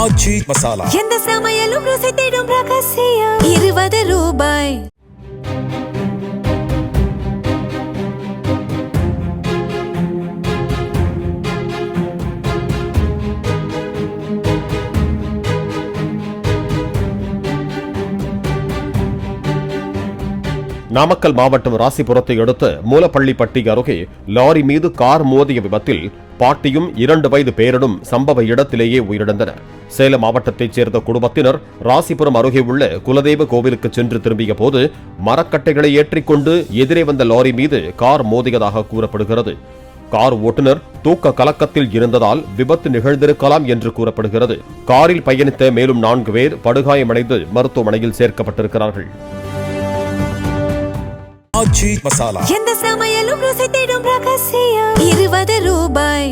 ஆச்சி மசாலா. எந்த சமையலும் ருசி தேடும் ரகசியம். 20 ரூபாய். நாமக்கல் மாவட்டம் ராசிபுரத்தை அடுத்த மூலப்பள்ளிப்பட்டி அருகே லாரி மீது கார் மோதிய விபத்தில் பாட்டியும் 2 வயது பேரனும் சம்பவ இடத்திலேயே உயிரிழந்தனர். சேலம் மாவட்டத்தைச் சேர்ந்த குடும்பத்தினர் ராசிபுரம் அருகே உள்ள குலதெய்வ கோவிலுக்கு சென்று திரும்பிய போது மரக்கட்டைகளை ஏற்றிக்கொண்டு எதிரே வந்த லாரி மீது கார் மோதியதாக கூறப்படுகிறது. கார் ஓட்டுநர் தூக்க கலக்கத்தில் இருந்ததால் விபத்து நிகழ்ந்திருக்கலாம் என்று கூறப்படுகிறது. காரில் பயணித்த மேலும் 4 பேர் படுகாயமடைந்து மருத்துவமனையில் சேர்க்கப்பட்டிருக்கிறார்கள். ஆச்சி மசாலா. எந்த சமையலும் ருசி தேடும் ரகசியம். 20 ரூபாய்.